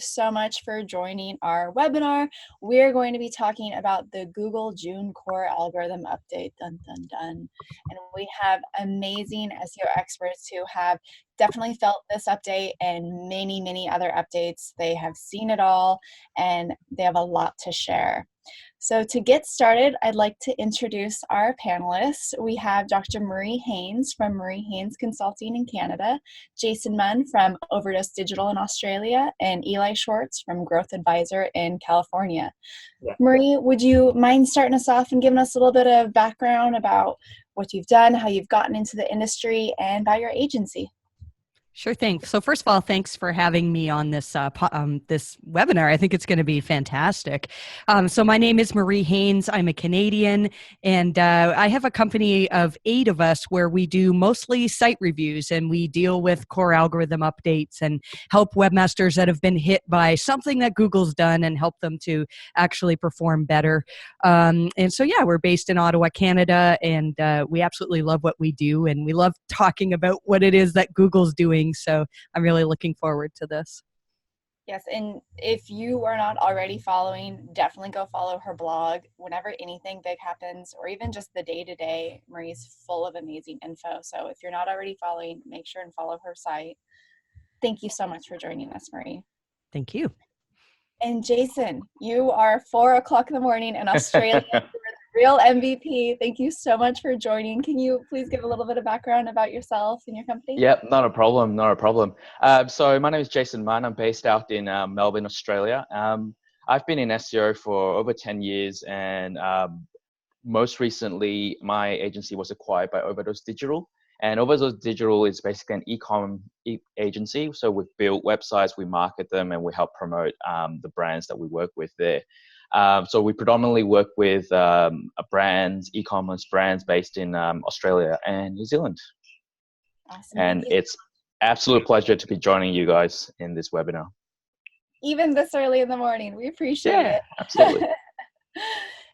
so much for joining our webinar. We're going to be talking about the Google June core algorithm update. Dun, dun, dun. And we have amazing SEO experts who have definitely felt this update and many, many other updates. They have seen it all and they have a lot to share. So to get started, I'd like to introduce our panelists. We have Dr. Marie Haynes from Marie Haynes Consulting in Canada, Jason Munn from Overdose Digital in Australia, and Eli Schwartz from Growth Advisor in California. Yeah. Marie, would you mind starting us off and giving us a little bit of background about what you've done, how you've gotten into the industry, and about your agency? Sure thing. So first of all, thanks for having me on this this webinar. I think it's going to be fantastic. So my name is Marie Haynes. I'm a Canadian, and I have a company of 8 of us where we do mostly site reviews, and we deal with core algorithm updates and help webmasters that have been hit by something that Google's done and help them to actually perform better. And so, yeah, we're based in Ottawa, Canada, and we absolutely love what we do, and we love talking about what it is that Google's doing. So I'm really looking forward to this. Yes, and if you are not already following, definitely go follow her blog. Whenever anything big happens, or even just the day-to-day, Marie's full of amazing info. So if you're not already following, make sure and follow her site. Thank you so much for joining us, Marie. Thank you. And Jason, you are 4 o'clock in the morning in Australia. You're the real MVP. Thank you so much for joining. Can you please give a little bit of background about yourself and your company? Yep, not a problem, not a problem. So my name is Jason Munn. I'm based out in Melbourne, Australia. I've been in SEO for over 10 years, and most recently, my agency was acquired by Overdose Digital. And Overdose Digital is basically an e-com agency. So we've built websites, we market them, and we help promote the brands that we work with there. So we predominantly work with brands, e-commerce brands based in Australia and New Zealand. Awesome. And it's absolute pleasure to be joining you guys in this webinar. Even this early in the morning, we appreciate it. Absolutely.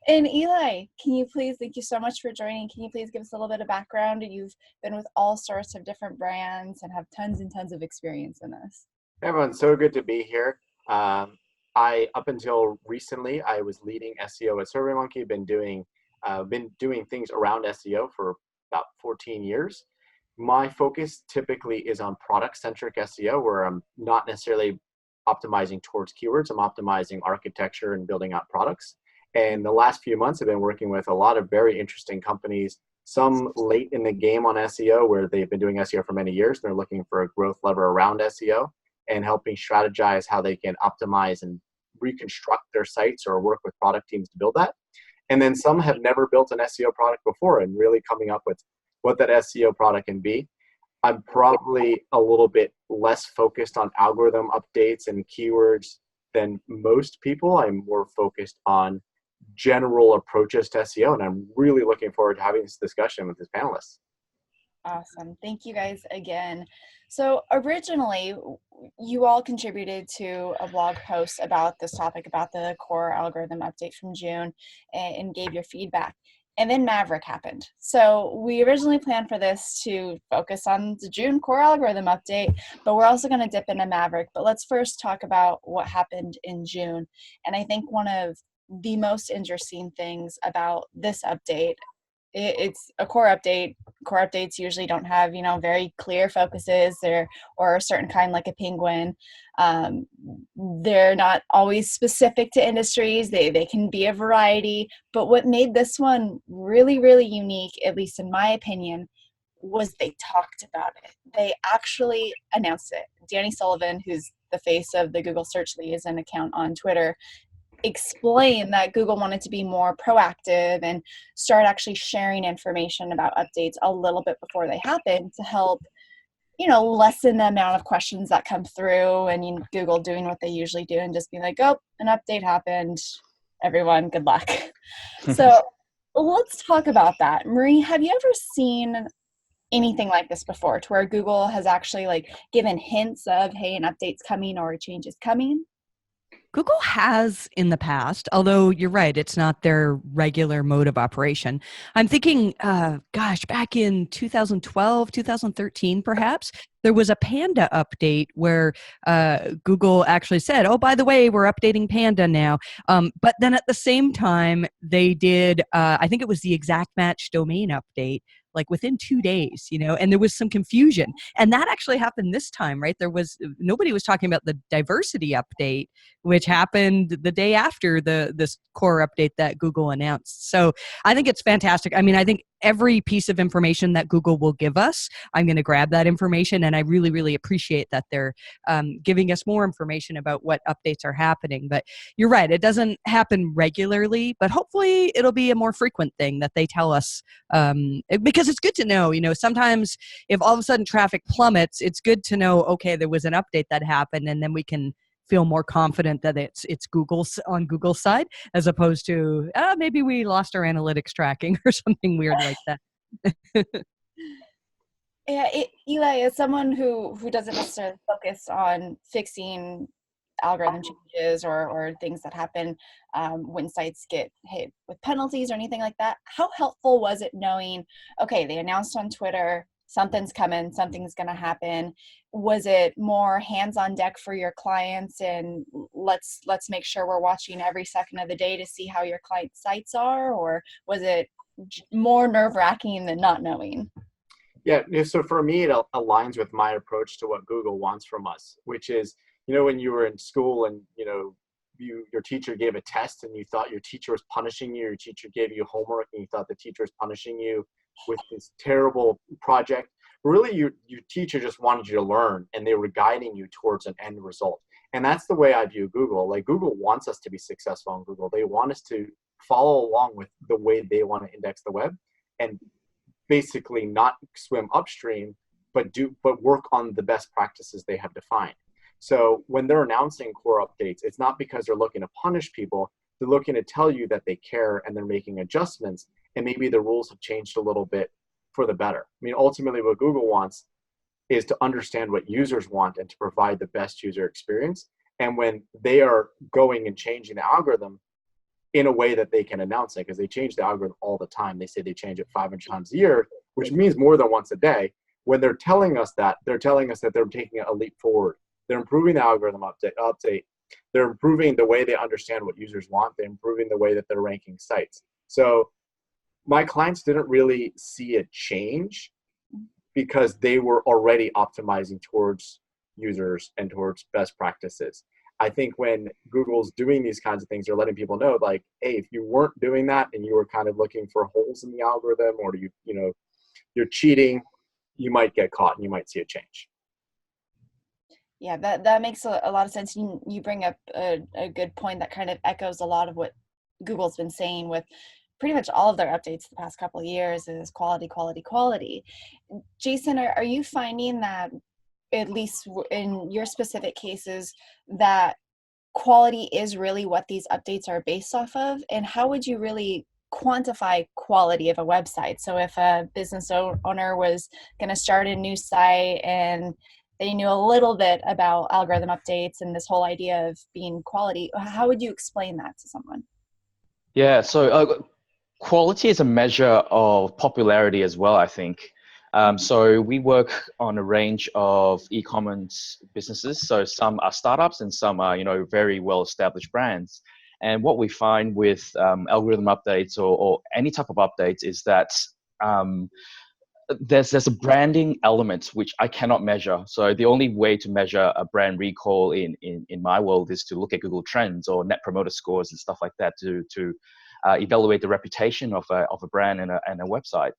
And Eli, can you please, thank you so much for joining. Can you please give us a little bit of background? You've been with all sorts of different brands and have tons and tons of experience in this. Hey everyone, so good to be here. Up until recently, I was leading SEO at SurveyMonkey. Been doing things around SEO for about 14 years. My focus typically is on product-centric SEO, where I'm not necessarily optimizing towards keywords. I'm optimizing architecture and building out products. And the last few months, I've been working with a lot of very interesting companies, some late in the game on SEO, where they've been doing SEO for many years. And they're looking for a growth lever around SEO and helping strategize how they can optimize and reconstruct their sites or work with product teams to build that. And then some have never built an SEO product before and really coming up with what that SEO product can be. I'm probably a little bit less focused on algorithm updates and keywords than most people. I'm more focused on general approaches to SEO, and I'm really looking forward to having this discussion with this panelists. Awesome. Thank you guys again. So originally, you all contributed to a blog post about this topic, about the core algorithm update from June, and gave your feedback. And then Maverick happened. So we originally planned for this to focus on the June core algorithm update, but we're also going to dip into Maverick. But let's first talk about what happened in June. And I think one of the most interesting things about this update, it's a core update. Core updates usually don't have, very clear focuses or a certain kind, like a penguin. They're not always specific to industries. They can be a variety. But what made this one really, really unique, at least in my opinion, was they talked about it. They actually announced it. Danny Sullivan, who's the face of the Google Search Liaison account on Twitter, explain that Google wanted to be more proactive and start actually sharing information about updates a little bit before they happen to help, lessen the amount of questions that come through and Google doing what they usually do and just be like, oh, an update happened. Everyone, good luck. So let's talk about that. Marie, have you ever seen anything like this before to where Google has actually given hints of, hey, an update's coming or a change is coming? Google has in the past, although you're right, it's not their regular mode of operation. I'm thinking, back in 2012, 2013, perhaps, there was a Panda update where Google actually said, oh, by the way, we're updating Panda now. But then at the same time, they did, I think it was the exact match domain update, like within 2 days, and there was some confusion. And that actually happened this time, right? Nobody was talking about the diversity update, which happened the day after this core update that Google announced. So I think it's fantastic. I mean, I think every piece of information that Google will give us, I'm going to grab that information, and I really, really appreciate that they're giving us more information about what updates are happening. But you're right, it doesn't happen regularly, but hopefully it'll be a more frequent thing that they tell us, because it's good to know. Sometimes if all of a sudden traffic plummets, it's good to know, okay, there was an update that happened, and then we can feel more confident that it's Google's on Google's side, as opposed to maybe we lost our analytics tracking or something weird like that. Yeah, Eli, as someone who doesn't necessarily focus on fixing algorithm changes or things that happen when sites get hit with penalties or anything like that, how helpful was it knowing, okay, they announced on Twitter, something's coming, something's going to happen? Was it more hands on deck for your clients and let's make sure we're watching every second of the day to see how your client sites are, or was it more nerve-wracking than not knowing? Yeah, so for me, it aligns with my approach to what Google wants from us, which is, when you were in school and, your teacher gave a test and you thought your teacher was punishing you, your teacher gave you homework and you thought the teacher was punishing you with this terrible project. Really, your teacher just wanted you to learn and they were guiding you towards an end result. And that's the way I view Google. Like, Google wants us to be successful on Google. They want us to follow along with the way they want to index the web and basically not swim upstream, but work on the best practices they have defined. So when they're announcing core updates, it's not because they're looking to punish people. They're looking to tell you that they care and they're making adjustments, and maybe the rules have changed a little bit for the better. I mean, ultimately what Google wants is to understand what users want and to provide the best user experience. And when they are going and changing the algorithm in a way that they can announce it, because they change the algorithm all the time. They say they change it 500 times a year, which means more than once a day. When they're telling us that, they're telling us that they're taking a leap forward. They're improving the algorithm update. They're improving the way they understand what users want. They're improving the way that they're ranking sites. So my clients didn't really see a change because they were already optimizing towards users and towards best practices. I think when Google's doing these kinds of things, they're letting people know, like, hey, if you weren't doing that and you were kind of looking for holes in the algorithm, or you're cheating, you might get caught and you might see a change. Yeah, that makes a lot of sense. You bring up a good point that kind of echoes a lot of what Google's been saying with pretty much all of their updates the past couple of years, is quality, quality, quality. Jason, are you finding that, at least in your specific cases, that quality is really what these updates are based off of? And how would you really quantify quality of a website? So if a business owner was going to start a new site and they knew a little bit about algorithm updates and this whole idea of being quality, how would you explain that to someone? Yeah, so quality is a measure of popularity as well, I think. So we work on a range of e-commerce businesses. So some are startups and some are, very well-established brands. And what we find with algorithm updates or any type of updates is that there's a branding element which I cannot measure. So the only way to measure a brand recall in my world is to look at Google Trends or Net Promoter Scores and stuff like that to evaluate the reputation of a brand and a website.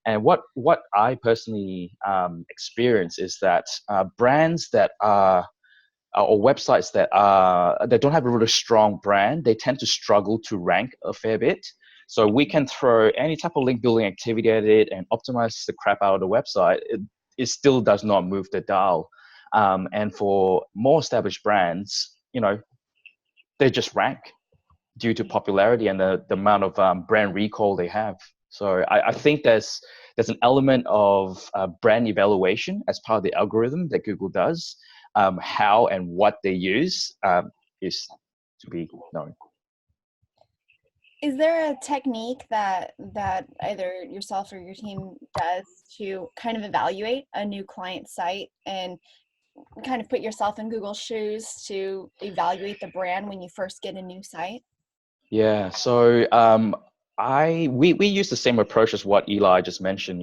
And what I personally experience is that brands that are or websites that don't have a really strong brand, they tend to struggle to rank a fair bit. So we can throw any type of link building activity at it and optimize the crap out of the website. It still does not move the dial. And for more established brands, they just rank due to popularity and the amount of brand recall they have. So I think there's an element of brand evaluation as part of the algorithm that Google does. How and what they use is to be known. Is there a technique that either yourself or your team does to kind of evaluate a new client site and kind of put yourself in Google's shoes to evaluate the brand when you first get a new site? Yeah, so we use the same approach as what Eli just mentioned.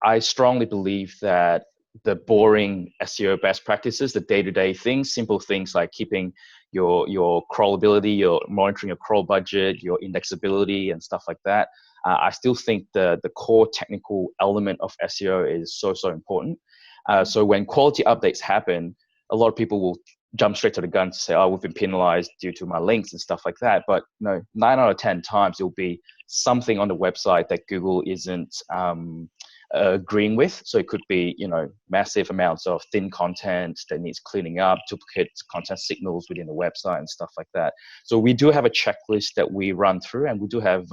I strongly believe that the boring SEO best practices, the day-to-day things, simple things like keeping your crawlability, your monitoring your crawl budget, your indexability, and stuff like that. I still think the core technical element of SEO is so important. So when quality updates happen, a lot of people will jump straight to the gun to say, oh, we've been penalized due to my links and stuff like that. But 9 out of 10 times it'll be something on the website that Google isn't agreeing with. So it could be, massive amounts of thin content that needs cleaning up, duplicate content signals within the website and stuff like that. So we do have a checklist that we run through, and we do have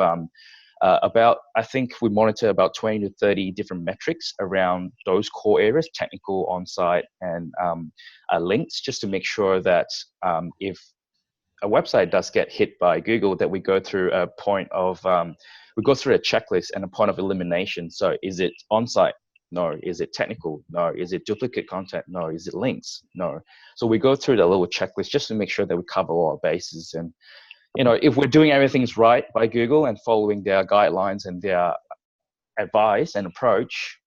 I think we monitor about 20 to 30 different metrics around those core areas, technical, on-site, and links, just to make sure that if a website does get hit by Google, that we go through a checklist and a point of elimination. So is it on-site? No. Is it technical? No. Is it duplicate content? No. Is it links? No. So we go through the little checklist just to make sure that we cover all our bases. And if we're doing everything right by Google and following their guidelines and their advice and approach,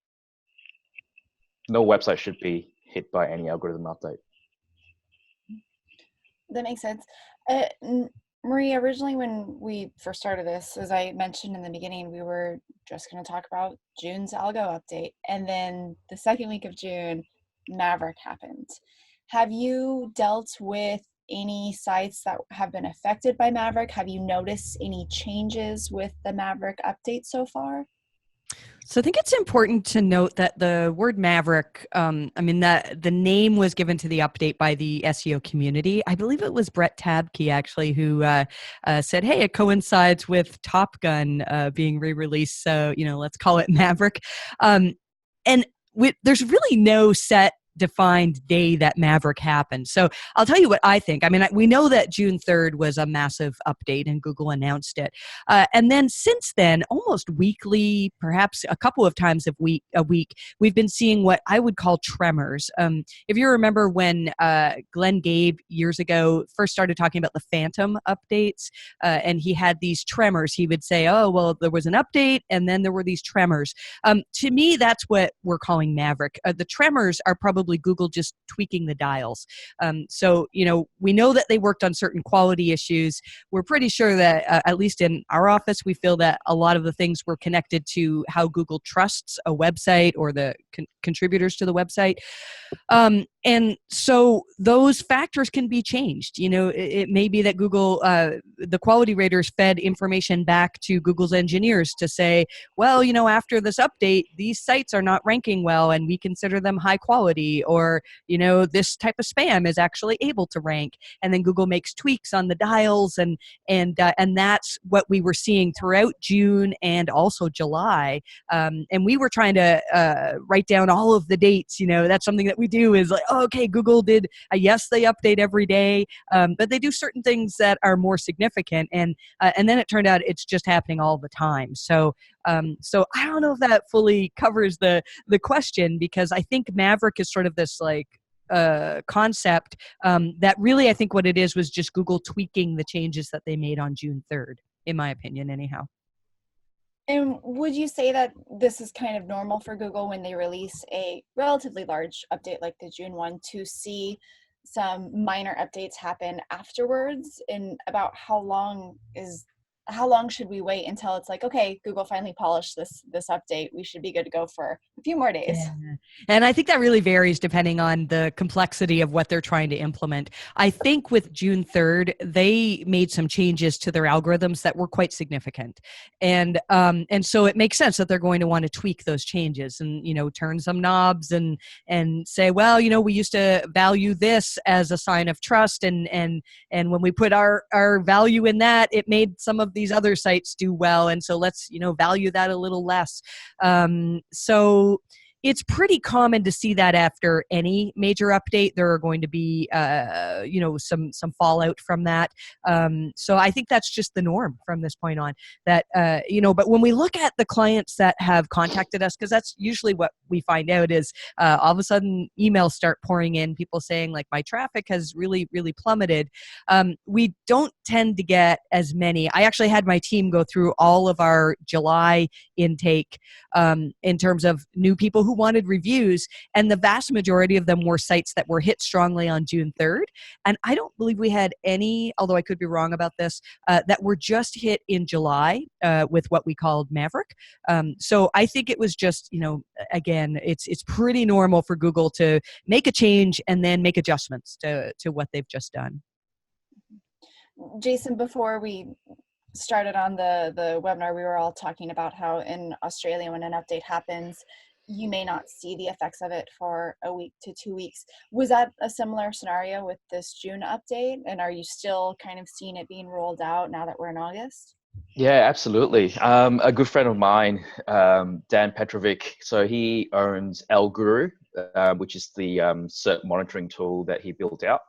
no website should be hit by any algorithm update. That makes sense. Marie, originally when we first started this, as I mentioned in the beginning, we were just going to talk about June's algo update. And then the second week of June, Maverick happened. Have you dealt with any sites that have been affected by Maverick? Have you noticed any changes with the Maverick update so far? So I think it's important to note that the word Maverick, that the name was given to the update by the SEO community. I believe it was Brett Tabke actually who said, hey, it coincides with Top Gun being re-released, so let's call it Maverick. There's really no set defined day that Maverick happened. So I'll tell you what I think. We know that June 3rd was a massive update and Google announced it. And then since then, almost weekly, perhaps a couple of times a week, we've been seeing what I would call tremors. If you remember when Glenn Gabe years ago first started talking about the phantom updates, and he had these tremors, he would say, oh, well, there was an update and then there were these tremors. To me, that's what we're calling Maverick. The tremors are probably Google just tweaking the dials. So, we know that they worked on certain quality issues. We're pretty sure that, at least in our office, we feel that a lot of the things were connected to how Google trusts a website or the contributors to the website. And so those factors can be changed. It may be that Google, the quality raters fed information back to Google's engineers to say, well, after this update, these sites are not ranking well and we consider them high quality, or, this type of spam is actually able to rank. And then Google makes tweaks on the dials, and that's what we were seeing throughout June and also July. And we were trying to write down all of the dates. That's something that we do, is like, oh, okay, Google did yes, they update every day, but they do certain things that are more significant, and then it turned out it's just happening all the time. So I don't know if that fully covers the question, because I think Maverick is sort of this concept that really, I think what it is was just Google tweaking the changes that they made on June 3rd, in my opinion, anyhow. And would you say that this is kind of normal for Google when they release a relatively large update like the June one to see some minor updates happen afterwards? And about how long should we wait until it's like, okay, Google finally polished this update, we should be good to go for a few more days? Yeah. And I think that really varies depending on the complexity of what they're trying to implement. I think with June 3rd, they made some changes to their algorithms that were quite significant. And so it makes sense that they're going to want to tweak those changes and, turn some knobs and say, well, we used to value this as a sign of trust. And when we put our value in that, it made some of these other sites do well. And so let's, value that a little less. So it's pretty common to see that after any major update, there are going to be, some fallout from that. So I think that's just the norm from this point on. That but when we look at the clients that have contacted us, because that's usually what we find out is all of a sudden emails start pouring in, people saying like my traffic has really, really plummeted. We don't tend to get as many. I actually had my team go through all of our July intake in terms of new people who wanted reviews, and the vast majority of them were sites that were hit strongly on June 3rd. And I don't believe we had any, although I could be wrong about this, that were just hit in July with what we called Maverick. So I think it was just, again, it's pretty normal for Google to make a change and then make adjustments to what they've just done. Jason, before we started on the webinar, we were all talking about how in Australia, when an update happens, you may not see the effects of it for a week to 2 weeks. Was that a similar scenario with this June update? And are you still kind of seeing it being rolled out now that we're in August? Yeah, absolutely. A good friend of mine, Dan Petrovic, so he owns Guru, which is the cert monitoring tool that he built out.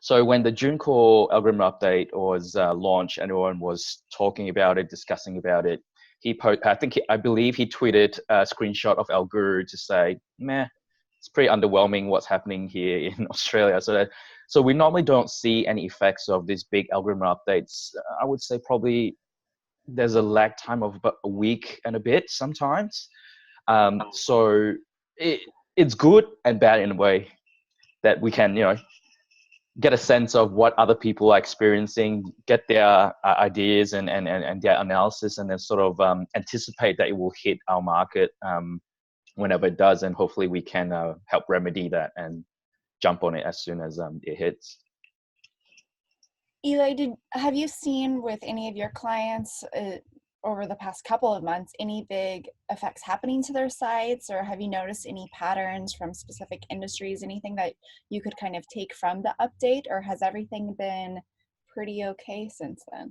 So when the June core algorithm update was launched, and everyone was talking about it, discussing about it, I believe he tweeted a screenshot of Guru to say, "Meh, it's pretty underwhelming what's happening here in Australia." So we normally don't see any effects of these big algorithm updates. I would say probably there's a lag time of about a week and a bit sometimes. So it's good and bad in a way that we can, get a sense of what other people are experiencing, get their ideas and their analysis, and then sort of anticipate that it will hit our market whenever it does, and hopefully we can help remedy that and jump on it as soon as it hits. Eli, have you seen with any of your clients over the past couple of months any big effects happening to their sites, or have you noticed any patterns from specific industries, anything that you could kind of take from the update, or has everything been pretty okay since then?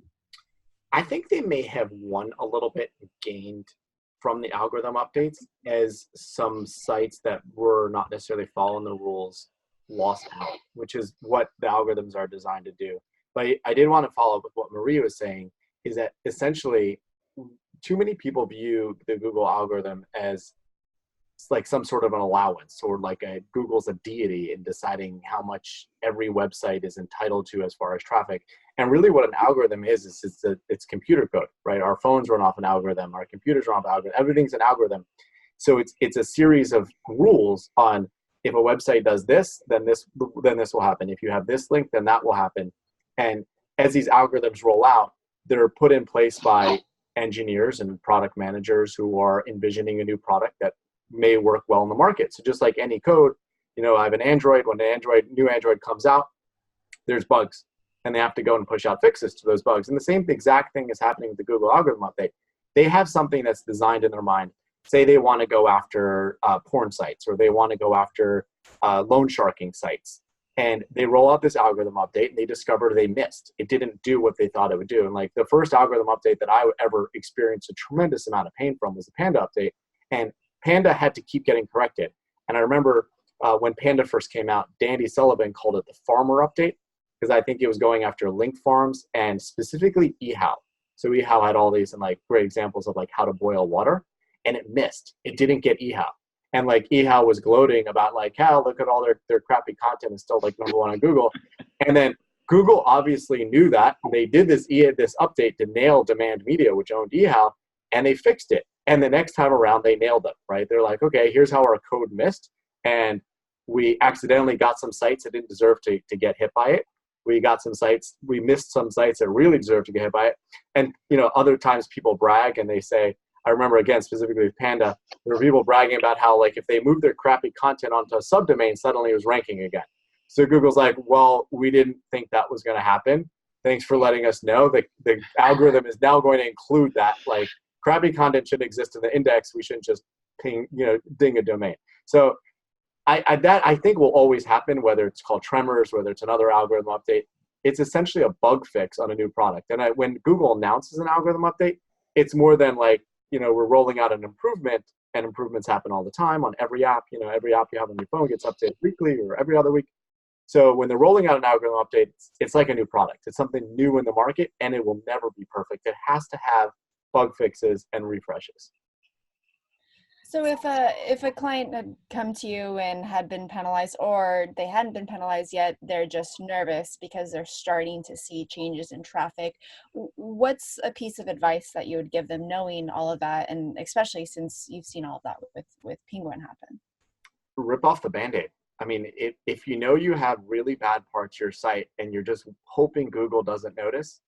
I think they may have won a little bit and gained from the algorithm updates, as some sites that were not necessarily following the rules lost out, which is what the algorithms are designed to do. But I did want to follow up with what Marie was saying, is that essentially too many people view the Google algorithm as like some sort of an allowance, or like Google's a deity in deciding how much every website is entitled to as far as traffic. And really what an algorithm is it's computer code, right? Our phones run off an algorithm, our computers run off an algorithm, everything's an algorithm. So it's a series of rules on, if a website does this, then this will happen. If you have this link, then that will happen. And as these algorithms roll out, they're put in place by engineers and product managers who are envisioning a new product that may work well in the market. So just like any code, I have an Android. When new Android comes out, there's bugs, and they have to go and push out fixes to those bugs. And the same exact thing is happening with the Google algorithm update. They have something that's designed in their mind. Say they want to go after porn sites, or they want to go after loan sharking sites. And they roll out this algorithm update, and they discover they missed. It didn't do what they thought it would do. And like the first algorithm update that I ever experienced a tremendous amount of pain from was the Panda update. And Panda had to keep getting corrected. And I remember when Panda first came out, Dandy Sullivan called it the farmer update, because I think it was going after link farms and specifically eHow. So eHow had all these and like great examples of like how to boil water, and it missed. It didn't get eHow. And like eHow was gloating about like, how look at all their crappy content and still like #1 on Google. And then Google obviously knew that. They did this update to nail Demand Media, which owned eHow, and they fixed it. And the next time around, they nailed it, right? They're like, okay, here's how our code missed. And we accidentally got some sites that didn't deserve to get hit by it. We missed some sites that really deserved to get hit by it. And, other times people brag and they say, I remember again, specifically with Panda, there were people bragging about how like if they moved their crappy content onto a subdomain, suddenly it was ranking again. So Google's like, well, we didn't think that was going to happen. Thanks for letting us know. The algorithm is now going to include that. Like crappy content should exist in the index. We shouldn't just ding a domain. So I think will always happen, whether it's called tremors, whether it's another algorithm update. It's essentially a bug fix on a new product. And when Google announces an algorithm update, it's more than like, we're rolling out an improvement. and improvements happen all the time on every app. Every app you have on your phone gets updated weekly or every other week. So when they're rolling out an algorithm update, it's like a new product. It's something new in the market, and it will never be perfect. It has to have bug fixes and refreshes. So if a client had come to you and had been penalized, or they hadn't been penalized yet, they're just nervous because they're starting to see changes in traffic, what's a piece of advice that you would give them, knowing all of that, and especially since you've seen all of that with Penguin happen? Rip off the Band-Aid. I mean, if you know you have really bad parts of your site and you're just hoping Google doesn't notice,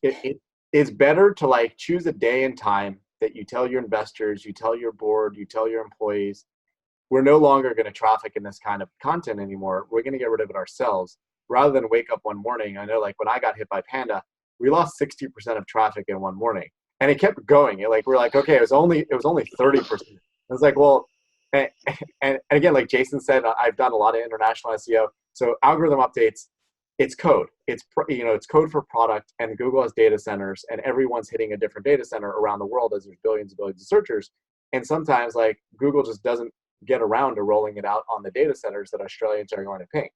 it's better to like choose a day and time that you tell your investors, you tell your board, you tell your employees, we're no longer going to traffic in this kind of content anymore. We're going to get rid of it ourselves, rather than wake up one morning. I know, like when I got hit by Panda, we lost 60% of traffic in one morning, and it kept going. We're like, okay, it was only 30%. I was like, well, and again, like Jason said, I've done a lot of international SEO. So algorithm updates, it's code. It's code for product, and Google has data centers, and everyone's hitting a different data center around the world as there's billions and billions of searchers. And sometimes like Google just doesn't get around to rolling it out on the data centers that Australians are going to ping.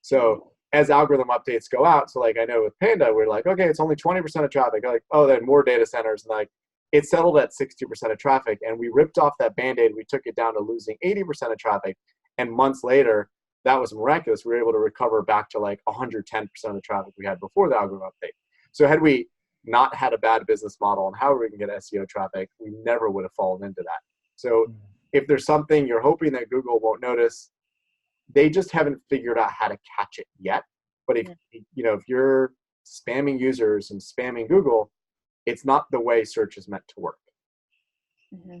So as algorithm updates go out, so like I know with Panda, we're like, okay, it's only 20% of traffic. Like, oh, then more data centers, and like it settled at 60% of traffic, and we ripped off that Band-Aid. We took it down to losing 80% of traffic, and months later, that was miraculous. We were able to recover back to like 110% of the traffic we had before the algorithm update. So had we not had a bad business model on how we can get SEO traffic, we never would have fallen into that. So if there's something you're hoping that Google won't notice, they just haven't figured out how to catch it yet. But if you're spamming users and spamming Google, it's not the way search is meant to work. Mm-hmm.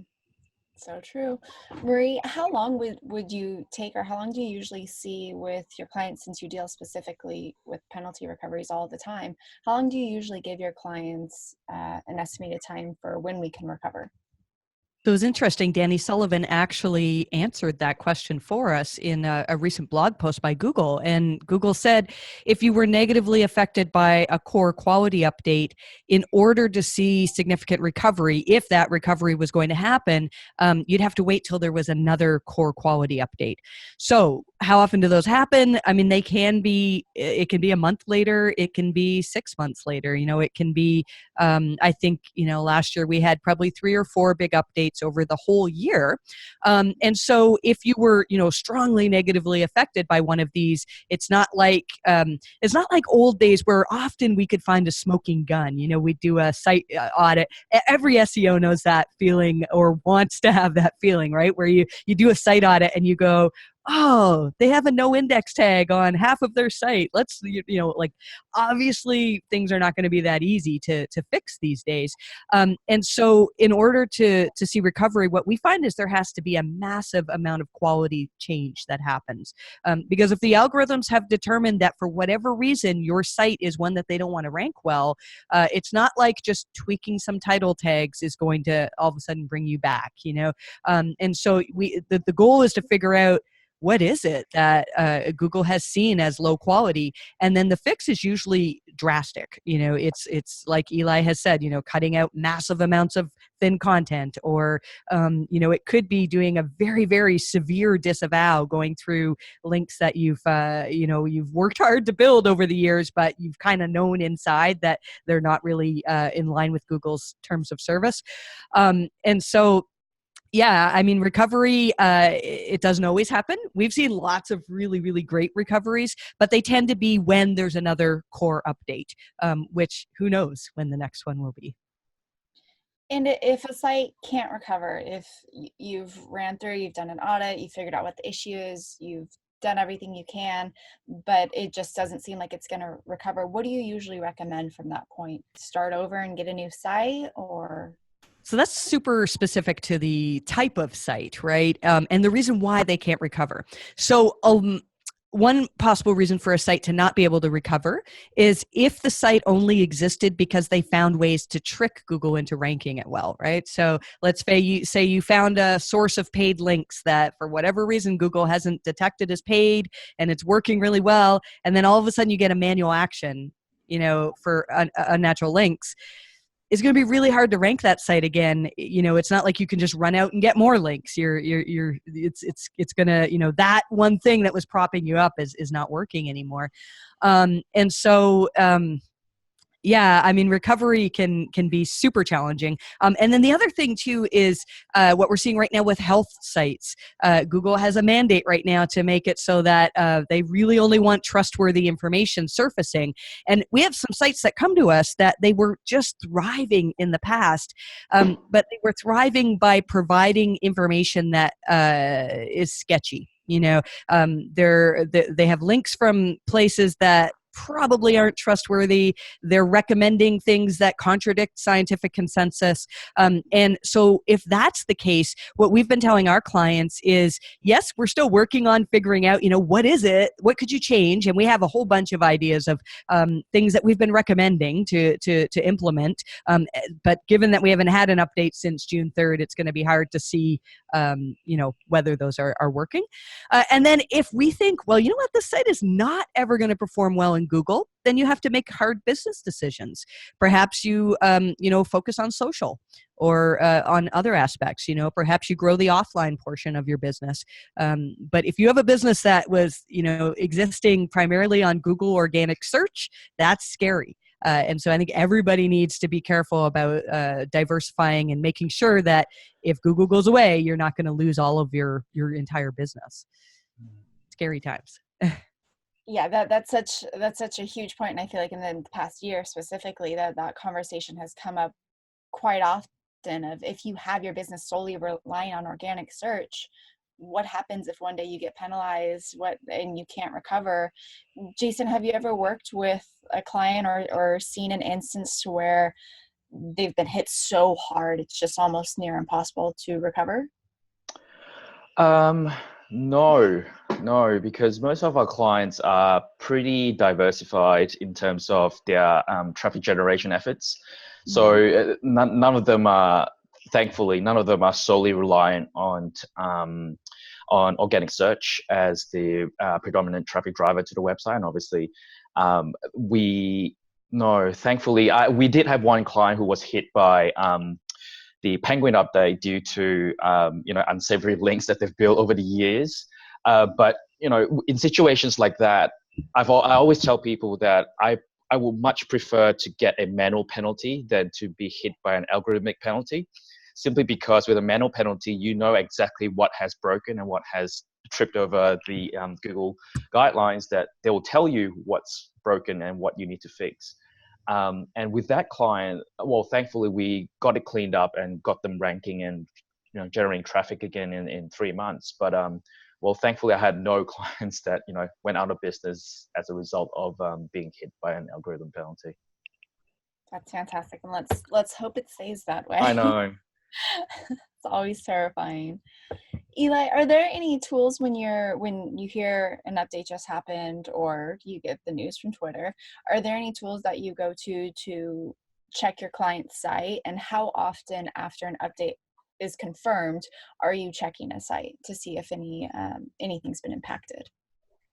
So true. Marie, how long would you take, or how long do you usually see with your clients, since you deal specifically with penalty recoveries all the time? How long do you usually give your clients an estimated time for when we can recover? So it was interesting. Danny Sullivan actually answered that question for us in a recent blog post by Google. And Google said, if you were negatively affected by a core quality update, in order to see significant recovery, if that recovery was going to happen, you'd have to wait till there was another core quality update. So how often do those happen? I mean, it can be a month later. It can be 6 months later. It can be, I think, last year we had probably 3 or 4 big updates over the whole year. And so if you were, strongly negatively affected by one of these, it's not like old days where often we could find a smoking gun. We'd do a site audit. Every SEO knows that feeling, or wants to have that feeling, right? Where you do a site audit and you go, oh, they have a no index tag on half of their site. Let's, obviously things are not going to be that easy to fix these days. And so in order to see recovery, what we find is there has to be a massive amount of quality change that happens. Because if the algorithms have determined that for whatever reason, your site is one that they don't want to rank well, it's not like just tweaking some title tags is going to all of a sudden bring you back, And so the goal is to figure out, what is it that Google has seen as low quality? And then the fix is usually drastic. It's like Eli has said, cutting out massive amounts of thin content, or, it could be doing a very, very severe disavow, going through links that you've worked hard to build over the years, but you've kind of known inside that they're not really in line with Google's terms of service. And so, yeah, I mean, recovery, it doesn't always happen. We've seen lots of really, really great recoveries, but they tend to be when there's another core update, which who knows when the next one will be. And if a site can't recover, if you've ran through, you've done an audit, you figured out what the issue is, you've done everything you can, but it just doesn't seem like it's going to recover, what do you usually recommend from that point? Start over and get a new site, or? So that's super specific to the type of site, right? And the reason why they can't recover. So one possible reason for a site to not be able to recover is if the site only existed because they found ways to trick Google into ranking it well, right? So let's say you found a source of paid links that for whatever reason Google hasn't detected as paid, and it's working really well, and then all of a sudden you get a manual action, for unnatural links. it's going to be really hard to rank that site again. It's not like you can just run out and get more links. It's going to, that one thing that was propping you up is not working anymore. Yeah, I mean, recovery can be super challenging. And then the other thing too is what we're seeing right now with health sites. Google has a mandate right now to make it so that they really only want trustworthy information surfacing. And we have some sites that come to us that they were just thriving in the past, but they were thriving by providing information that is sketchy. They have links from places that probably aren't trustworthy. They're recommending things that contradict scientific consensus. And so if that's the case, what we've been telling our clients is, yes, we're still working on figuring out, what is it? What could you change? And we have a whole bunch of ideas of things that we've been recommending to implement. But given that we haven't had an update since June 3rd, it's going to be hard to see, whether those are working. And then if we think, well, you know what, this site is not ever going to perform well in Google, then you have to make hard business decisions. Perhaps you, focus on social or on other aspects. Perhaps you grow the offline portion of your business. But if you have a business that was, existing primarily on Google organic search, that's scary. And so I think everybody needs to be careful about diversifying and making sure that if Google goes away, you're not going to lose all of your entire business. Scary times. Yeah, that's such a huge point, and I feel like in the past year specifically that conversation has come up quite often of, if you have your business solely relying on organic search, what happens if one day you get penalized and you can't recover? Jason, have you ever worked with a client or seen an instance where they've been hit so hard it's just almost near impossible to recover? No, because most of our clients are pretty diversified in terms of their traffic generation efforts. So none of them are, thankfully, solely reliant on organic search as the predominant traffic driver to the website. And obviously, thankfully, we did have one client who was hit by the Penguin update due to unsavory links that they've built over the years. But in situations like that, I always tell people that I would much prefer to get a manual penalty than to be hit by an algorithmic penalty, simply because with a manual penalty, you know exactly what has broken and what has tripped over the Google guidelines, that they will tell you what's broken and what you need to fix. And with that client, well, thankfully we got it cleaned up and got them ranking and generating traffic again in 3 months. But well, thankfully I had no clients that went out of business as a result of being hit by an algorithm penalty. That's fantastic, and let's hope it stays that way. I know. It's always terrifying. Eli, are there any tools when you hear an update just happened or you get the news from Twitter, are there any tools that you go to check your client's site, and how often after an update is confirmed are you checking a site to see if anything's been impacted?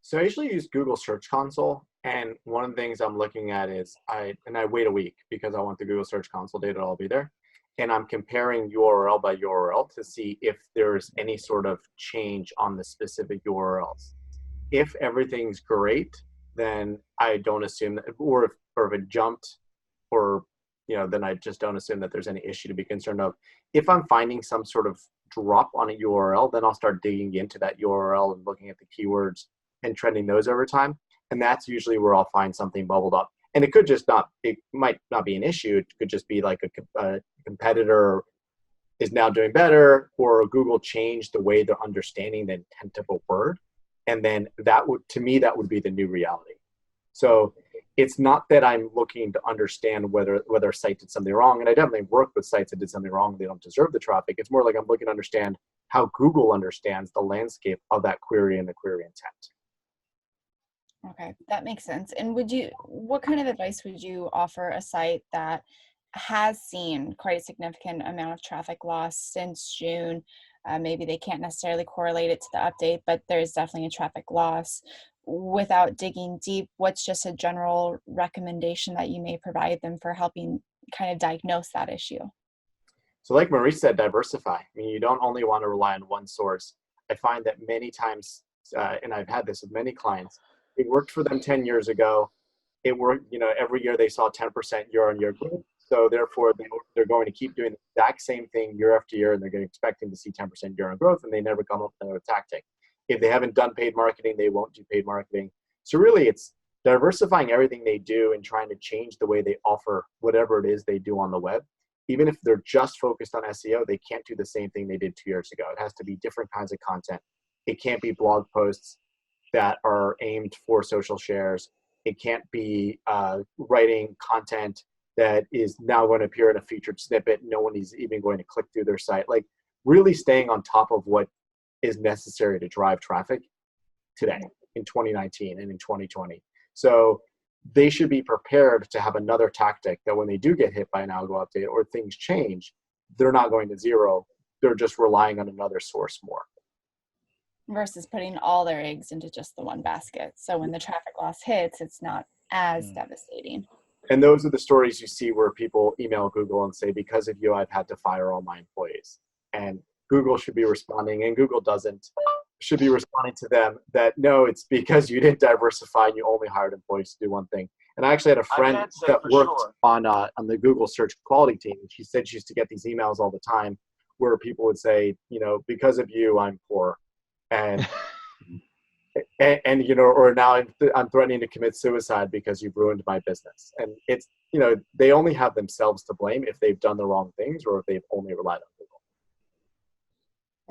So I usually use Google Search Console, and one of the things I'm looking at is I wait a week because I want the Google Search Console data to all be there. And I'm comparing URL by URL to see if there's any sort of change on the specific URLs. If everything's great, then I don't assume that, or if it jumped, or then I just don't assume that there's any issue to be concerned of. If I'm finding some sort of drop on a URL, then I'll start digging into that URL and looking at the keywords and trending those over time. And that's usually where I'll find something bubbled up. And it might not be an issue. It could just be like a competitor is now doing better, or Google changed the way they're understanding the intent of a word. And then that would be the new reality. So it's not that I'm looking to understand whether a site did something wrong. And I definitely work with sites that did something wrong. They don't deserve the traffic. It's more like I'm looking to understand how Google understands the landscape of that query and the query intent. Okay, that makes sense. And what kind of advice would you offer a site that has seen quite a significant amount of traffic loss since June? Maybe they can't necessarily correlate it to the update, but there's definitely a traffic loss. Without digging deep, what's just a general recommendation that you may provide them for helping kind of diagnose that issue? So like Marie said, diversify. I mean, you don't only want to rely on one source. I find that many times, and I've had this with many clients, it worked for them 10 years ago. It worked, every year they saw 10% year-on-year growth. So therefore, they're going to keep doing the exact same thing year after year, and they're expecting to see 10% year-on growth, and they never come up with another tactic. If they haven't done paid marketing, they won't do paid marketing. So really, it's diversifying everything they do and trying to change the way they offer whatever it is they do on the web. Even if they're just focused on SEO, they can't do the same thing they did 2 years ago. It has to be different kinds of content. It can't be blog posts that are aimed for social shares. It can't be writing content that is now going to appear in a featured snippet. No one is even going to click through their site. Like really staying on top of what is necessary to drive traffic today in 2019 and in 2020. So they should be prepared to have another tactic that when they do get hit by an algo update or things change, they're not going to zero. They're just relying on another source more. Versus putting all their eggs into just the one basket. So when the traffic loss hits, it's not as devastating. And those are the stories you see where people email Google and say, because of you, I've had to fire all my employees. And Google should be responding, and Google should be responding to them that, no, it's because you didn't diversify and you only hired employees to do one thing. And I actually had a friend that worked on the Google search quality team. And she said she used to get these emails all the time where people would say, because of you, I'm poor. And or now I'm threatening to commit suicide because you've ruined my business. And it's, they only have themselves to blame if they've done the wrong things or if they've only relied on Google.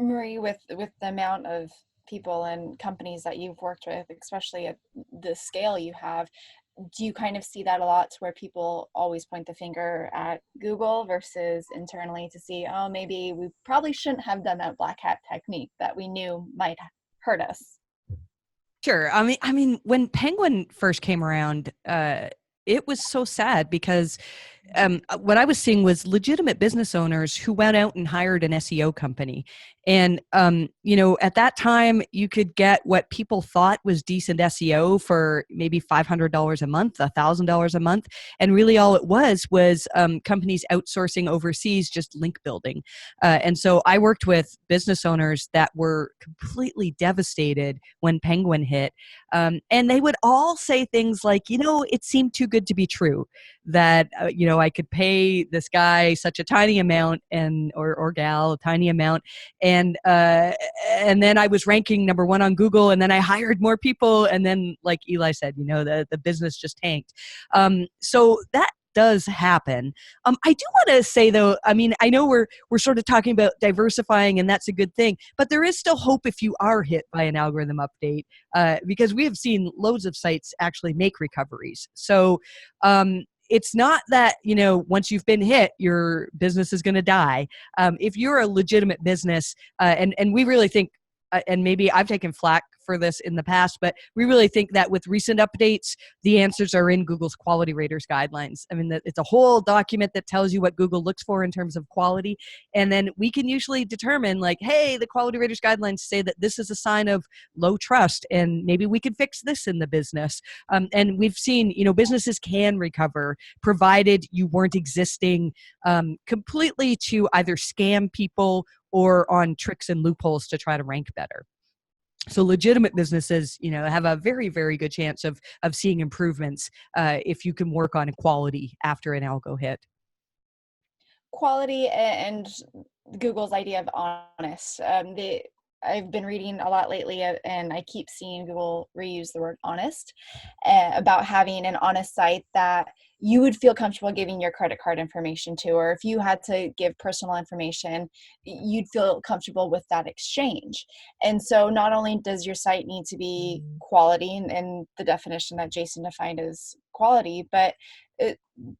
Marie, with the amount of people and companies that you've worked with, especially at the scale you have, do you kind of see that a lot to where people always point the finger at Google versus internally to see, oh, maybe we probably shouldn't have done that black hat technique that we knew might hurt us? Sure. I mean, when Penguin first came around, it was so sad because what I was seeing was legitimate business owners who went out and hired an SEO company. And, at that time, you could get what people thought was decent SEO for maybe $500 a month, $1,000 a month. And really all it was companies outsourcing overseas, just link building. And so I worked with business owners that were completely devastated when Penguin hit. And they would all say things like, it seemed too good to be true that, I could pay this guy such a tiny amount or gal a tiny amount. And then I was ranking number one on Google, and then I hired more people. And then, like Eli said, the business just tanked. So that does happen. I do want to say though, I know we're sort of talking about diversifying and that's a good thing, but there is still hope if you are hit by an algorithm update, because we have seen loads of sites actually make recoveries. So, it's not that, once you've been hit, your business is going to die. If you're a legitimate business, and we really think, and maybe I've taken flack for this in the past, but we really think that with recent updates, the answers are in Google's quality raters guidelines. I mean, it's a whole document that tells you what Google looks for in terms of quality. And then we can usually determine like, hey, the quality raters guidelines say that this is a sign of low trust, and maybe we can fix this in the business. And we've seen, businesses can recover provided you weren't existing completely to either scam people or on tricks and loopholes to try to rank better. So legitimate businesses, have a very, very good chance of seeing improvements if you can work on quality after an algo hit. Quality and Google's idea of honest. I've been reading a lot lately, and I keep seeing Google reuse the word honest about having an honest site that you would feel comfortable giving your credit card information to, or if you had to give personal information, you'd feel comfortable with that exchange. And so not only does your site need to be quality and the definition that Jason defined as quality, but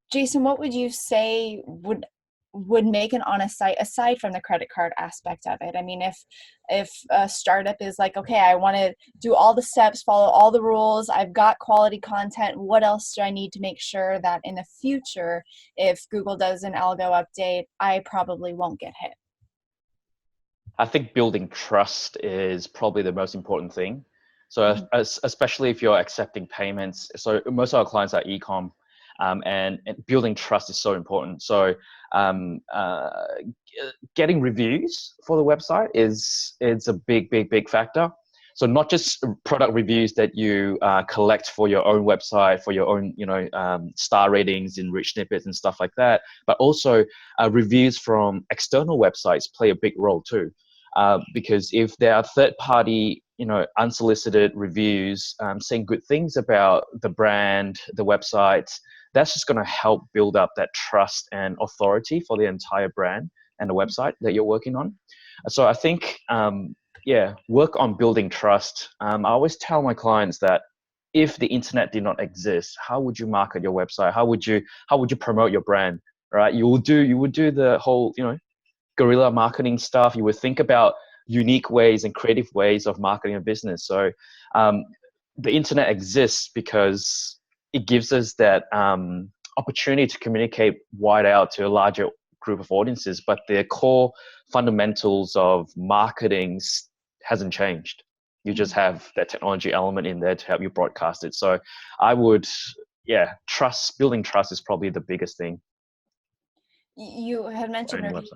Jason, what would you say would make an honest site aside from the credit card aspect of it? I mean, if a startup is like, okay, I want to do all the steps, follow all the rules, I've got quality content, what else do I need to make sure that in the future, if Google does an algo update, I probably won't get hit? I think building trust is probably the most important thing. So especially if you're accepting payments. So most of our clients are e-com. and building trust is so important. So getting reviews for the website is a big factor. So not just product reviews that you collect for your own website, for your own star ratings in rich snippets and stuff like that, but also reviews from external websites play a big role too. Because if there are third-party, unsolicited reviews saying good things about the brand, the website, that's just going to help build up that trust and authority for the entire brand and the website that you're working on. So I think, work on building trust. I always tell my clients that if the internet did not exist, how would you market your website? How would you promote your brand? Right? You would do the whole, guerrilla marketing stuff. You would think about unique ways and creative ways of marketing a business. So the internet exists because it gives us that opportunity to communicate wide out to a larger group of audiences, but the core fundamentals of marketing hasn't changed. You just have that technology element in there to help you broadcast it. So I would, building trust is probably the biggest thing. You had mentioned reviews,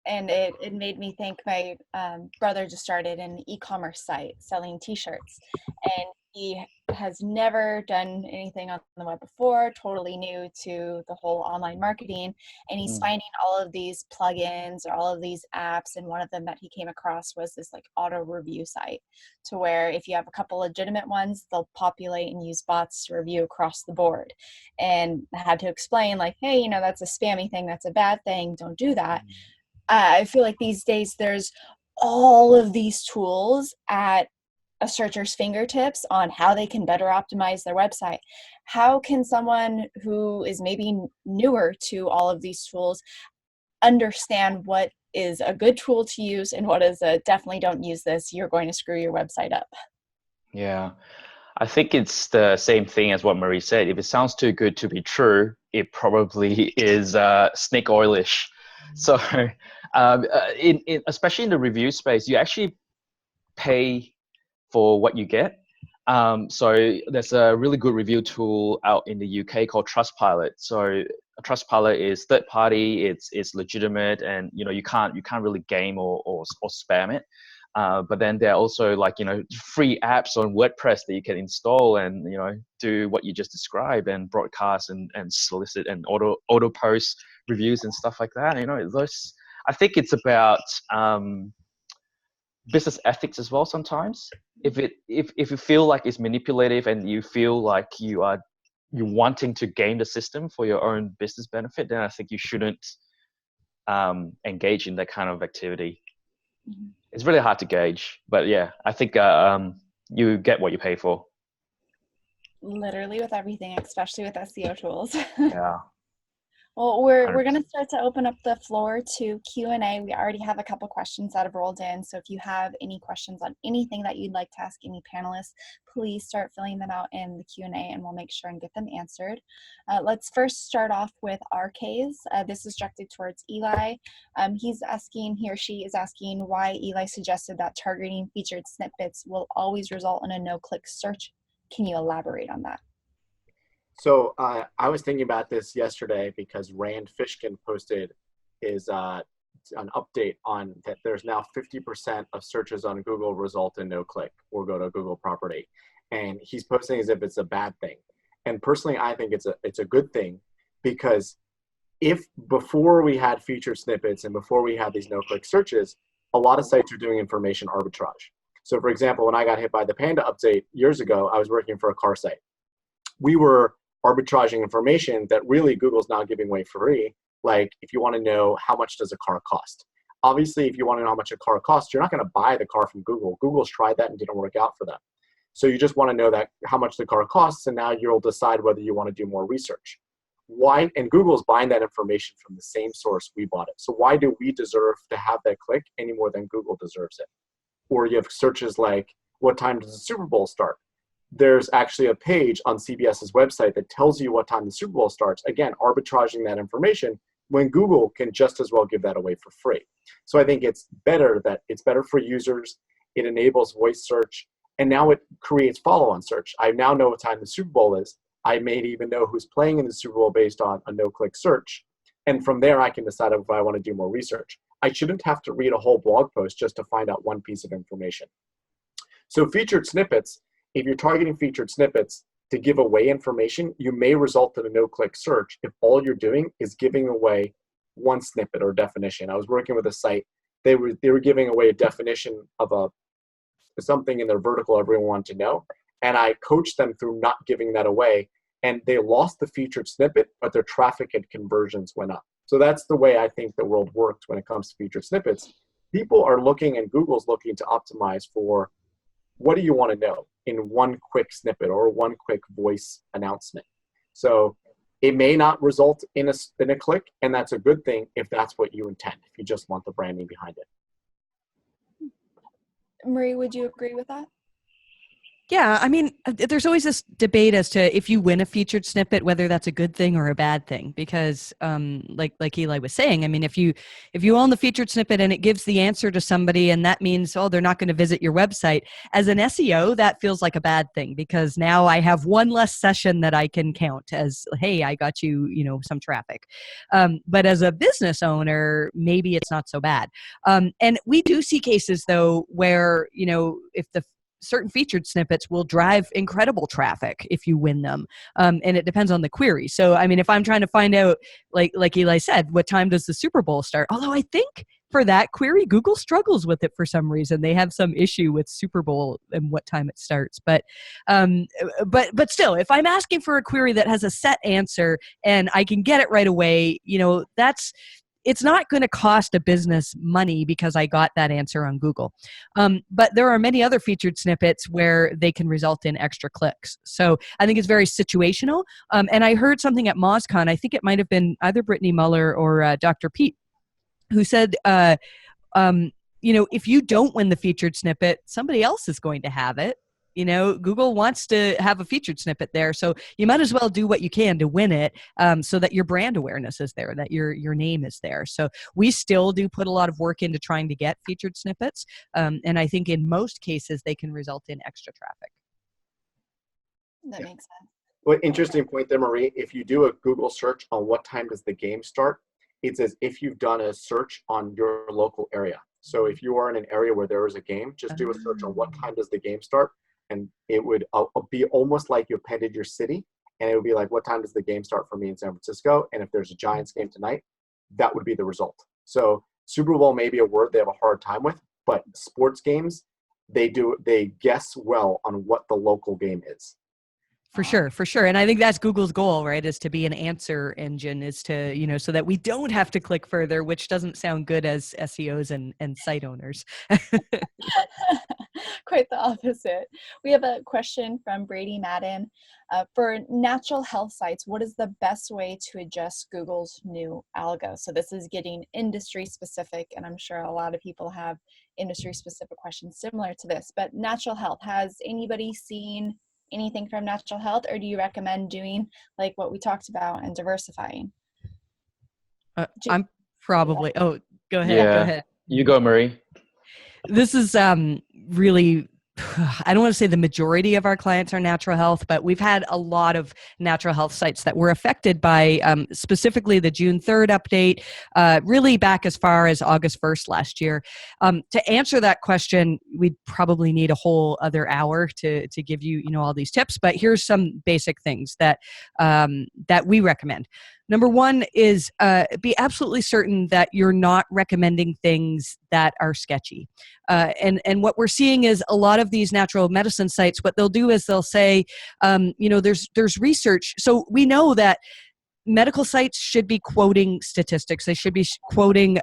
and it made me think my brother just started an e-commerce site selling t-shirts, and he has never done anything on the web before, totally new to the whole online marketing, and he's finding all of these plugins or all of these apps, and one of them that he came across was this like auto review site, to where if you have a couple legitimate ones, they'll populate and use bots to review across the board. And I had to explain like, hey, that's a spammy thing, that's a bad thing, don't do that. I feel like these days there's all of these tools at a searcher's fingertips on how they can better optimize their website. How can someone who is maybe newer to all of these tools understand what is a good tool to use and what is a definitely don't use this, you're going to screw your website up? Yeah, I think it's the same thing as what Marie said. If it sounds too good to be true, it probably is snake oilish. So especially in the review space, you actually pay for what you get. So there's a really good review tool out in the UK called Trustpilot. So Trustpilot is third party, it's legitimate, and you can't really game or spam it. But then there are also free apps on WordPress that you can install and do what you just described and broadcast and solicit and auto post reviews and stuff like that. Those, I think it's about business ethics as well. Sometimes if you feel like it's manipulative and you feel like you're wanting to game the system for your own business benefit, then I think you shouldn't engage in that kind of activity. Mm-hmm. It's really hard to gauge, but yeah, I think you get what you pay for. Literally with everything, especially with SEO tools. Yeah. Well, we're going to start to open up the floor to Q&A. We already have a couple questions that have rolled in. So if you have any questions on anything that you'd like to ask any panelists, please start filling them out in the Q&A and we'll make sure and get them answered. Let's first start off with RK's. This is directed towards Eli. He or she is asking why Eli suggested that targeting featured snippets will always result in a no-click search. Can you elaborate on that? So I was thinking about this yesterday because Rand Fishkin posted an update on that there's now 50% of searches on Google result in no click or go to Google property. And he's posting as if it's a bad thing. And personally, I think it's a good thing, because if before we had featured snippets and before we had these no click searches, a lot of sites are doing information arbitrage. So for example, when I got hit by the Panda update years ago, I was working for a car site. We were arbitraging information that really Google's now giving away for free. Like if you want to know how much does a car cost. Obviously, if you want to know how much a car costs, you're not going to buy the car from Google. Google's tried that and didn't work out for them. So you just want to know that how much the car costs, and now you'll decide whether you want to do more research. Why? And Google's buying that information from the same source we bought it. So why do we deserve to have that click any more than Google deserves it? Or you have searches like, what time does the Super Bowl start? There's actually a page on CBS's website that tells you what time the Super Bowl starts. Again, arbitraging that information when Google can just as well give that away for free. So I think it's better for users. It enables voice search, and now it creates follow-on search. I now know what time the Super Bowl is. I may even know who's playing in the Super Bowl based on a no-click search. And from there, I can decide if I want to do more research. I shouldn't have to read a whole blog post just to find out one piece of information. So featured snippets, if you're targeting featured snippets to give away information, you may result in a no-click search if all you're doing is giving away one snippet or definition. I was working with a site. They were giving away a definition of something in their vertical everyone wanted to know. And I coached them through not giving that away. And they lost the featured snippet, but their traffic and conversions went up. So that's the way I think the world works when it comes to featured snippets. People are looking, and Google's looking to optimize for what do you want to know in one quick snippet or one quick voice announcement. So it may not result in a click, and that's a good thing if that's what you intend, if you just want the branding behind it. Marie, would you agree with that? Yeah, I mean, there's always this debate as to if you win a featured snippet, whether that's a good thing or a bad thing. Because, like Eli was saying, I mean, if you own the featured snippet and it gives the answer to somebody, and that means, oh, they're not going to visit your website. As an SEO, that feels like a bad thing, because now I have one less session that I can count as, hey, I got you, some traffic. But as a business owner, maybe it's not so bad. And we do see cases though where if the certain featured snippets will drive incredible traffic if you win them. And it depends on the query. So, I mean, if I'm trying to find out, like Eli said, what time does the Super Bowl start? Although I think for that query, Google struggles with it for some reason. They have some issue with Super Bowl and what time it starts. But still, if I'm asking for a query that has a set answer and I can get it right away, it's not going to cost a business money because I got that answer on Google. But there are many other featured snippets where they can result in extra clicks. So I think it's very situational. And I heard something at MozCon, I think it might have been either Brittany Muller or Dr. Pete, who said, if you don't win the featured snippet, somebody else is going to have it. Google wants to have a featured snippet there. So you might as well do what you can to win it, so that your brand awareness is there, that your name is there. So we still do put a lot of work into trying to get featured snippets. And I think in most cases, they can result in extra traffic. That makes sense. Well, interesting point there, Marie. If you do a Google search on what time does the game start, it's as if you've done a search on your local area. So if you are in an area where there is a game, just do a search on what time does the game start. And it would be almost like you appended your city, and it would be like, what time does the game start for me in San Francisco? And if there's a Giants game tonight, that would be the result. So Super Bowl may be a word they have a hard time with, but sports games, they guess well on what the local game is. For sure. And I think that's Google's goal, right, is to be an answer engine, is to, so that we don't have to click further, which doesn't sound good as SEOs and site owners. Quite the opposite. We have a question from Brady Madden. For natural health sites, what is the best way to adjust Google's new algo? So this is getting industry specific, and I'm sure a lot of people have industry specific questions similar to this. But natural health, has anybody seen anything from natural health, or do you recommend doing like what we talked about and diversifying? I'm probably, go ahead. Yeah. Go ahead. You go, Marie. This is really, I don't want to say the majority of our clients are natural health, but we've had a lot of natural health sites that were affected by specifically the June 3rd update, really back as far as August 1st last year. To answer that question, we'd probably need a whole other hour to give you, all these tips, but here's some basic things that we recommend. Number one is be absolutely certain that you're not recommending things that are sketchy. And what we're seeing is a lot of these natural medicine sites, what they'll do is they'll say, there's research. So we know that medical sites should be quoting statistics. They should be quoting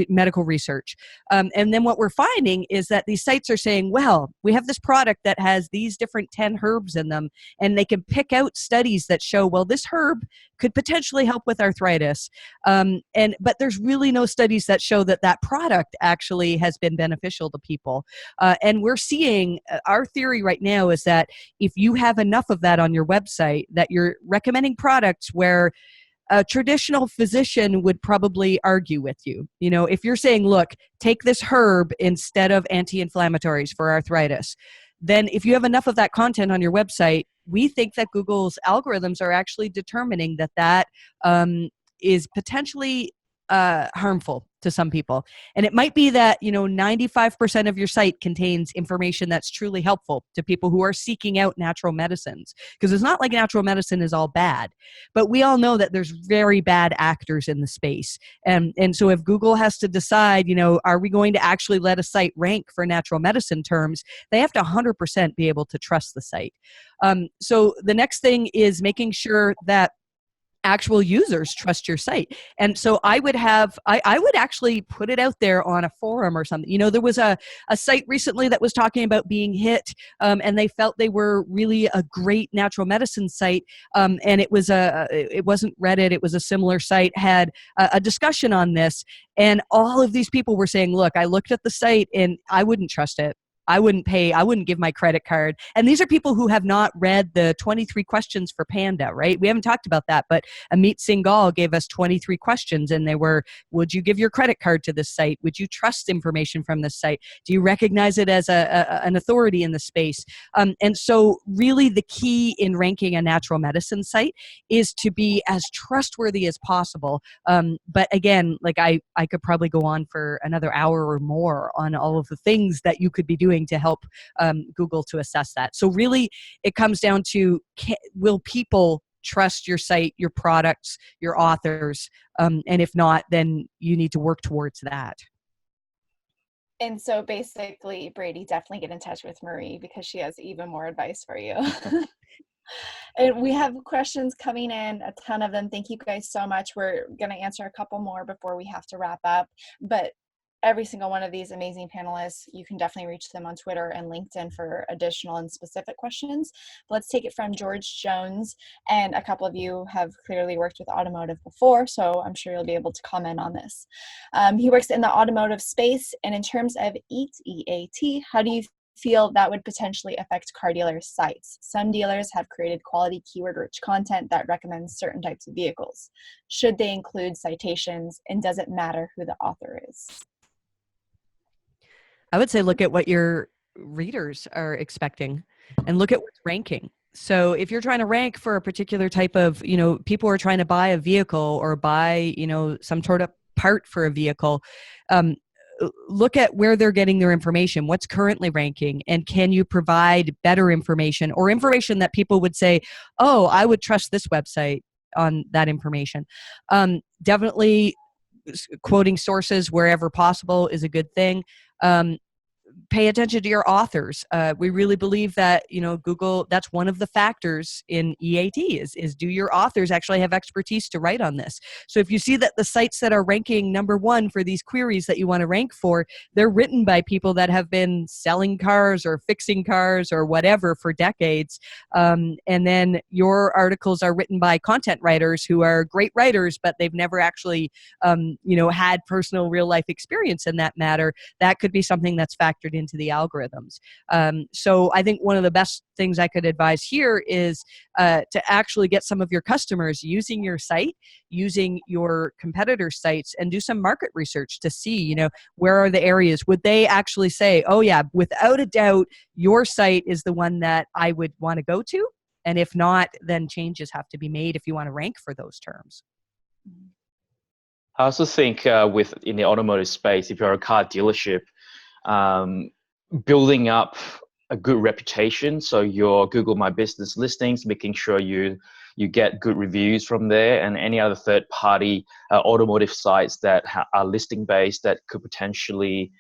medical research. And then what we're finding is that these sites are saying, well, we have this product that has these different 10 herbs in them, and they can pick out studies that show, well, this herb could potentially help with arthritis. But there's really no studies that show that product actually has been beneficial to people. And we're seeing, our theory right now is that if you have enough of that on your website, that you're recommending products where a traditional physician would probably argue with you. If you're saying, look, take this herb instead of anti-inflammatories for arthritis, then if you have enough of that content on your website, we think that Google's algorithms are actually determining that is potentially harmful to some people. And it might be that, 95% of your site contains information that's truly helpful to people who are seeking out natural medicines. Because it's not like natural medicine is all bad, but we all know that there's very bad actors in the space. And so if Google has to decide, are we going to actually let a site rank for natural medicine terms, they have to 100% be able to trust the site. So the next thing is making sure that actual users trust your site. And so I would actually put it out there on a forum or something. There was a site recently that was talking about being hit, and they felt they were really a great natural medicine site. And it wasn't Reddit, it was a similar site, had a discussion on this. And all of these people were saying, look, I looked at the site and I wouldn't trust it. I wouldn't pay, I wouldn't give my credit card. And these are people who have not read the 23 questions for Panda, right? We haven't talked about that, but Amit Singhal gave us 23 questions, and they were, would you give your credit card to this site? Would you trust information from this site? Do you recognize it as an authority in the space? And so really the key in ranking a natural medicine site is to be as trustworthy as possible. But again, like I could probably go on for another hour or more on all of the things that you could be doing to help Google to assess that. So really it comes down to, will people trust your site, your products, your authors? And if not, then you need to work towards that. And so basically, Brady, definitely get in touch with Marie because she has even more advice for you. And we have questions coming in, a ton of them. Thank you guys so much. We're going to answer a couple more before we have to wrap up. But every single one of these amazing panelists, you can definitely reach them on Twitter and LinkedIn for additional and specific questions. But let's take it from George Jones. And a couple of you have clearly worked with automotive before, so I'm sure you'll be able to comment on this. He works in the automotive space, and in terms of EAT, how do you feel that would potentially affect car dealers' sites? Some dealers have created quality keyword-rich content that recommends certain types of vehicles. Should they include citations, and does it matter who the author is? I would say look at what your readers are expecting and look at what's ranking. So if you're trying to rank for a particular type of, people are trying to buy a vehicle or buy, some sort of part for a vehicle, look at where they're getting their information, what's currently ranking, and can you provide better information or information that people would say, oh, I would trust this website on that information. Definitely quoting sources wherever possible is a good thing. Pay attention to your authors. We really believe that, Google, that's one of the factors in EAT is do your authors actually have expertise to write on this? So if you see that the sites that are ranking number one for these queries that you want to rank for, they're written by people that have been selling cars or fixing cars or whatever for decades. And then your articles are written by content writers who are great writers, but they've never actually, had personal real life experience in that matter. That could be something that's factored into the algorithms. So I think one of the best things I could advise here is to actually get some of your customers using your site, using your competitor sites, and do some market research to see, where are the areas. Would they actually say, oh yeah, without a doubt, your site is the one that I would want to go to? And if not, then changes have to be made if you want to rank for those terms. I also think in the automotive space, if you're a car dealership, building up a good reputation, so your Google My Business listings, making sure you get good reviews from there, and any other third-party automotive sites that are listing based that could potentially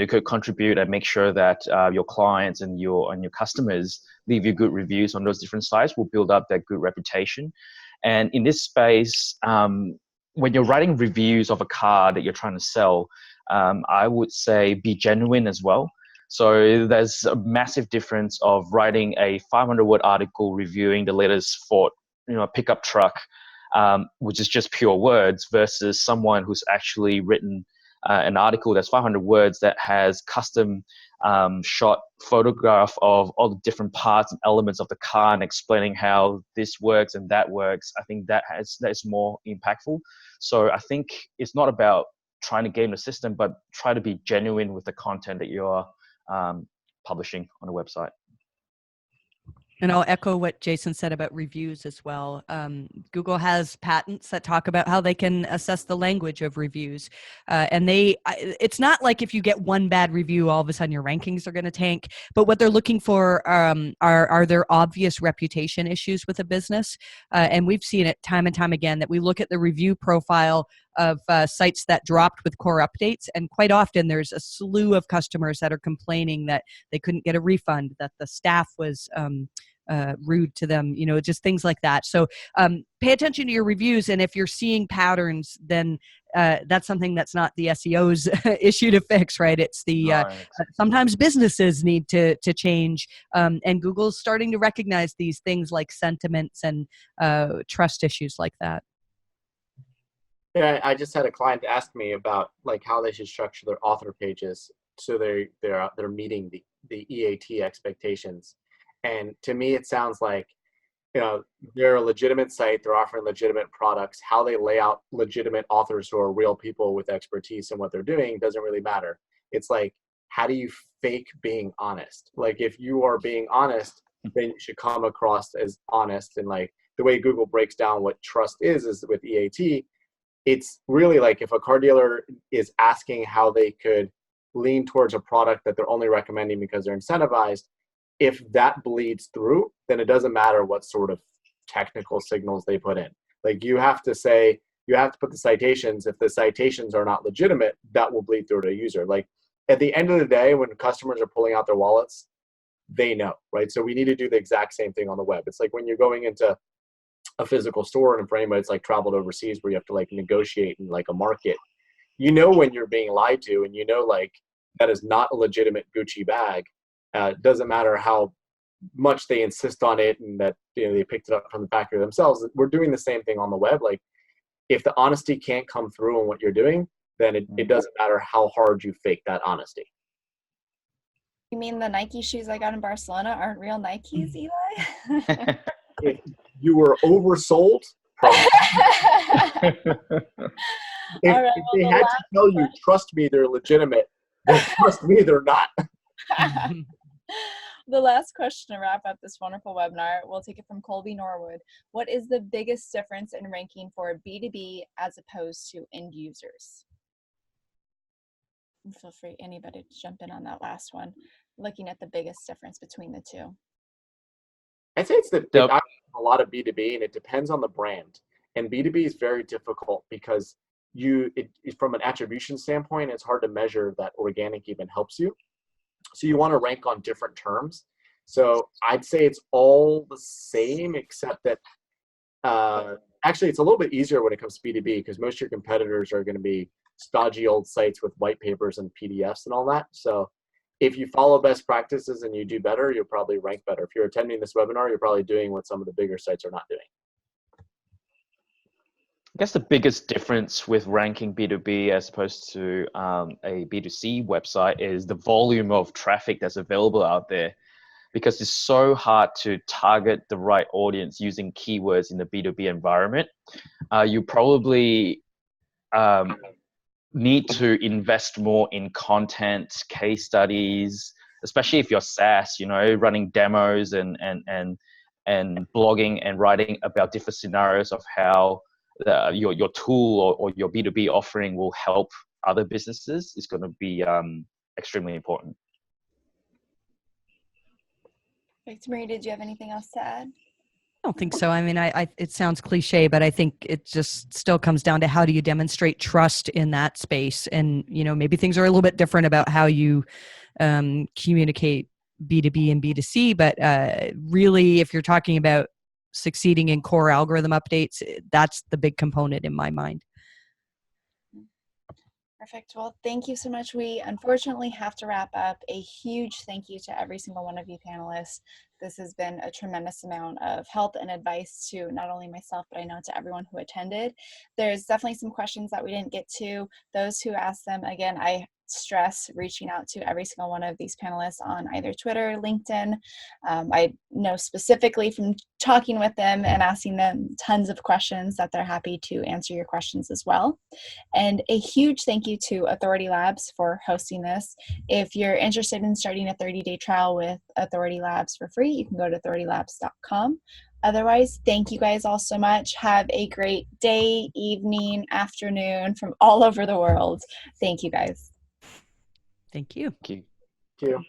could contribute and make sure that your clients and your customers leave you good reviews on those different sites will build up that good reputation. And in this space, when you're writing reviews of a car that you're trying to sell, I would say be genuine as well. So there's a massive difference of writing a 500-word article reviewing the latest Ford, pickup truck, which is just pure words, versus someone who's actually written an article that's 500 words that has custom shot photograph of all the different parts and elements of the car and explaining how this works and that works. I think that is more impactful. So I think it's not about trying to game the system, but try to be genuine with the content that you're publishing on a website. And I'll echo what Jason said about reviews as well. Google has patents that talk about how they can assess the language of reviews. It's not like if you get one bad review, all of a sudden your rankings are going to tank. But what they're looking for are there obvious reputation issues with a business? And we've seen it time and time again that we look at the review profile of sites that dropped with core updates. And quite often there's a slew of customers that are complaining that they couldn't get a refund, that the staff was rude to them, just things like that. So pay attention to your reviews. And if you're seeing patterns, then that's something that's not the SEO's issue to fix, right? It's the Right. sometimes businesses need to change. And Google's starting to recognize these things like sentiments and trust issues like that. Yeah, I just had a client ask me about like how they should structure their author pages so they're meeting the EAT expectations. And to me, it sounds like, they're a legitimate site, they're offering legitimate products. How they lay out legitimate authors who are real people with expertise in what they're doing doesn't really matter. It's like, how do you fake being honest? Like, if you are being honest, then you should come across as honest. And like the way Google breaks down what trust is with EAT, it's really like if a car dealer is asking how they could lean towards a product that they're only recommending because they're incentivized, if that bleeds through, then it doesn't matter what sort of technical signals they put in. Like you have to put the citations. If the citations are not legitimate, that will bleed through to a user. Like at the end of the day, when customers are pulling out their wallets, they know, right? So we need to do the exact same thing on the web. It's like when you're going into a physical store, and for anybody that's like traveled overseas where you have to like negotiate in like a market, when you're being lied to, and like that is not a legitimate Gucci bag. Doesn't matter how much they insist on it and that they picked it up from the factory themselves. We're doing the same thing on the web. Like if the honesty can't come through in what you're doing, then it doesn't matter how hard you fake that honesty. You mean the Nike shoes I got in Barcelona aren't real Nikes, Eli? If you were oversold, probably. If they had to tell you, trust me, they're legitimate, then trust me, they're not. The last question to wrap up this wonderful webinar, we'll take it from Colby Norwood. What is the biggest difference in ranking for B2B as opposed to end users? Feel free, anybody, to jump in on that last one, looking at the biggest difference between the two. I'd say it's a lot of B2B, and it depends on the brand. And B2B is very difficult because from an attribution standpoint, it's hard to measure that organic even helps you. So you want to rank on different terms. So I'd say it's all the same, except that actually it's a little bit easier when it comes to B2B because most of your competitors are going to be stodgy old sites with white papers and PDFs and all that. So if you follow best practices and you do better, you'll probably rank better. If you're attending this webinar, you're probably doing what some of the bigger sites are not doing. I guess the biggest difference with ranking B2B as opposed to a B2C website is the volume of traffic that's available out there, because it's so hard to target the right audience using keywords in the B2B environment. You probably need to invest more in content, case studies, especially if you're SaaS, running demos and blogging and writing about different scenarios of how your tool or your B2B offering will help other businesses is going to be extremely important. Thanks, Marie. Did you have anything else to add? I don't think so. I mean, it sounds cliche, but I think it just still comes down to how do you demonstrate trust in that space. And, maybe things are a little bit different about how you communicate B2B and B2C, but really, if you're talking about succeeding in core algorithm updates, that's the big component in my mind. Perfect. Well, thank you so much. We unfortunately have to wrap up. A huge thank you to every single one of you panelists. This has been a tremendous amount of help and advice to not only myself, but I know to everyone who attended. There's definitely some questions that we didn't get to. Those who asked them, again, I stress reaching out to every single one of these panelists on either Twitter, LinkedIn. I know specifically from talking with them and asking them tons of questions that they're happy to answer your questions as well. And a huge thank you to AuthorityLabs for hosting this. If you're interested in starting a 30-day trial with AuthorityLabs for free, you can go to authoritylabs.com. Otherwise, thank you guys all so much. Have a great day, evening, afternoon from all over the world. Thank you guys. Thank you. Thank you. Thank you.